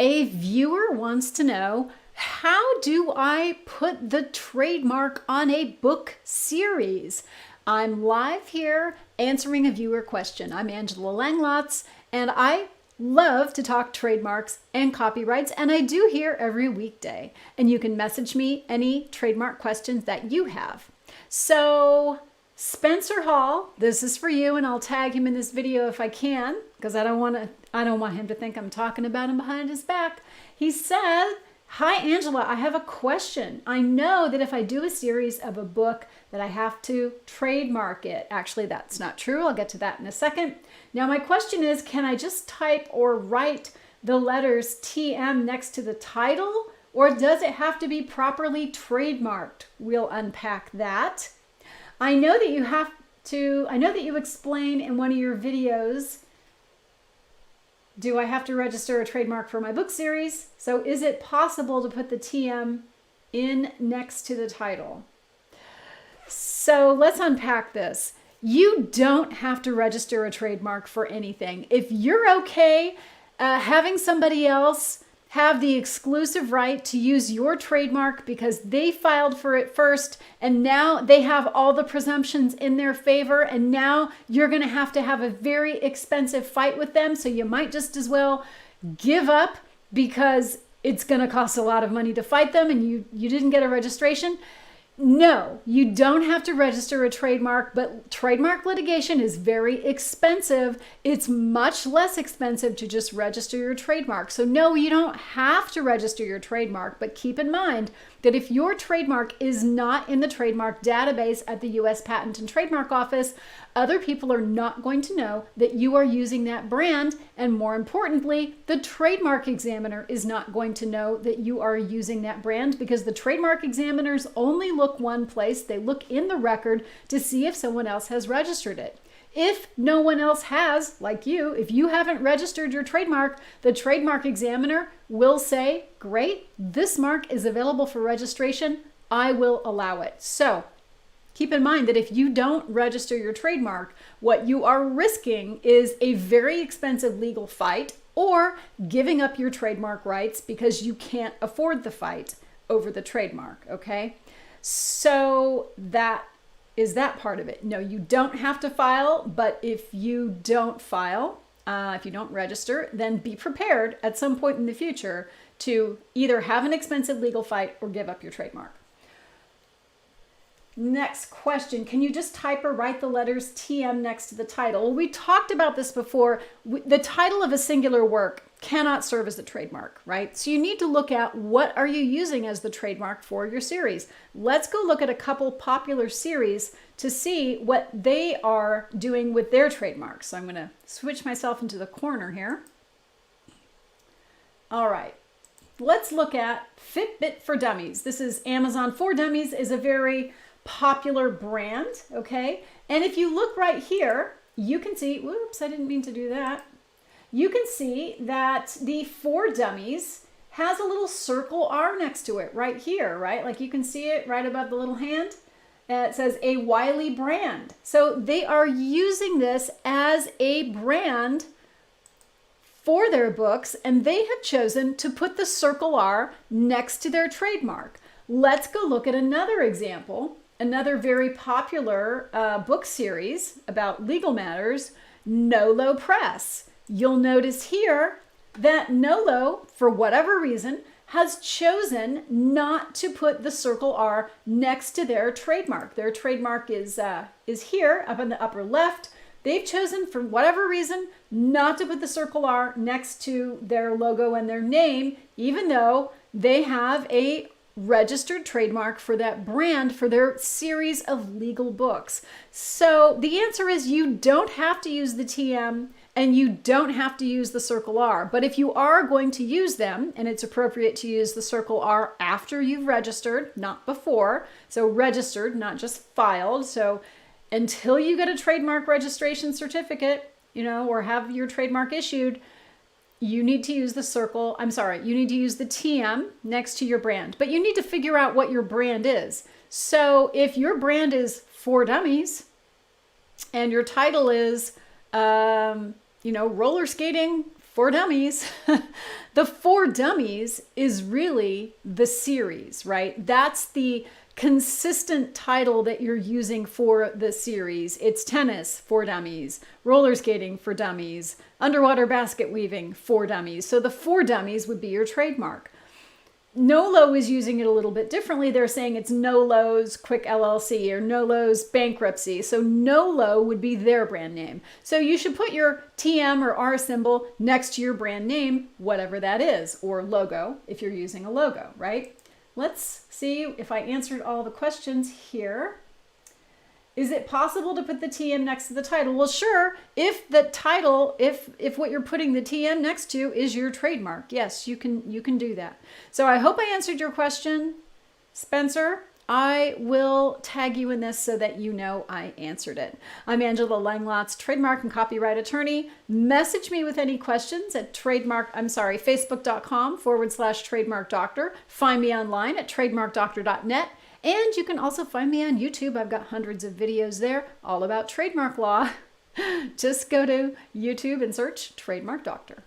A viewer wants to know, how do I put the trademark on a book series? I'm live here answering a viewer question. I'm Angela Langlotz, and I love to talk trademarks and copyrights, and I do here every weekday. And you can message me any trademark questions that you have. So Spencer Hall, this is for you, and I'll tag him in this video if I can, because I don't want him to think I'm talking about him behind his back. He said, "Hi Angela, I have a question. I know that if I do a series of a book that I have to trademark it." Actually, that's not true. I'll get to that in a second. Now my question is, can I just type or write the letters TM next to the title, or does it have to be properly trademarked? We'll unpack that. I know that you explain in one of your videos, do I have to register a trademark for my book series? So is it possible to put the TM in next to the title? So let's unpack this. You don't have to register a trademark for anything. If you're okay having somebody else have the exclusive right to use your trademark because they filed for it first, and now they have all the presumptions in their favor, and now you're going to have a very expensive fight with them, so you might just as well give up because it's going to cost a lot of money to fight them and you didn't get a registration. No, you don't have to register a trademark, but trademark litigation is very expensive. It's much less expensive to just register your trademark. So no, you don't have to register your trademark, but keep in mind that if your trademark is not in the trademark database at the U.S. Patent and Trademark Office, other people are not going to know that you are using that brand, and more importantly, the trademark examiner is not going to know that you are using that brand, because the trademark examiners only look one place. They look in the record to see if someone else has registered it. If no one else has, like you, if you haven't registered your trademark, the trademark examiner will say, great, this mark is available for registration. I will allow it. So keep in mind that if you don't register your trademark, what you are risking is a very expensive legal fight or giving up your trademark rights because you can't afford the fight over the trademark, okay? So that is that part of it. No, you don't have to file, but if you don't file, if you don't register, then be prepared at some point in the future to either have an expensive legal fight or give up your trademark. Next question, can you just type or write the letters TM next to the title? Well, we talked about this before. The title of a singular work cannot serve as the trademark, right? So you need to look at what are you using as the trademark for your series. Let's go look at a couple popular series to see what they are doing with their trademarks. So I'm going to switch myself into the corner here. All right. Let's look at Fitbit for Dummies. This is Amazon for Dummies, is a very popular brand, okay? And if you look right here, you can see, whoops, I didn't mean to do that. You can see that the For Dummies has a little circle R next to it right here, right? Like you can see it right above the little hand. It says a Wiley brand. So they are using this as a brand for their books, and they have chosen to put the circle R next to their trademark. Let's go look at another example, another very popular book series about legal matters, Nolo Press. You'll notice here that Nolo, for whatever reason, has chosen not to put the circle R next to their trademark. Their trademark is here up in the upper left. They've chosen, for whatever reason, not to put the circle R next to their logo and their name, even though they have a registered trademark for that brand for their series of legal books. So the answer is you don't have to use the TM and you don't have to use the circle R. But if you are going to use them, and it's appropriate to use the circle R after you've registered, not before. So registered, not just filed. So until you get a trademark registration certificate, or have your trademark issued, you need to use you need to use the TM next to your brand, but you need to figure out what your brand is. So if your brand is For Dummies and your title is, roller skating For Dummies. The For Dummies is really the series, right? That's the consistent title that you're using for the series. It's tennis for dummies, roller skating for dummies, underwater basket weaving for dummies. So the For Dummies would be your trademark. Nolo is using it a little bit differently. They're saying it's Nolo's Quick LLC or Nolo's Bankruptcy. So Nolo would be their brand name. So you should put your TM or R symbol next to your brand name, whatever that is, or logo if you're using a logo, right? Let's see if I answered all the questions here. Is it possible to put the TM next to the title? Well, sure. If the title, if what you're putting the TM next to is your trademark, yes, you can do that. So I hope I answered your question, Spencer. I will tag you in this so that you know I answered it. I'm Angela Langlotz, trademark and copyright attorney. Message me with any questions at facebook.com/trademarkdoctor. Find me online at TrademarkDoctor.net. And you can also find me on YouTube. I've got hundreds of videos there all about trademark law. Just go to YouTube and search Trademark Doctor.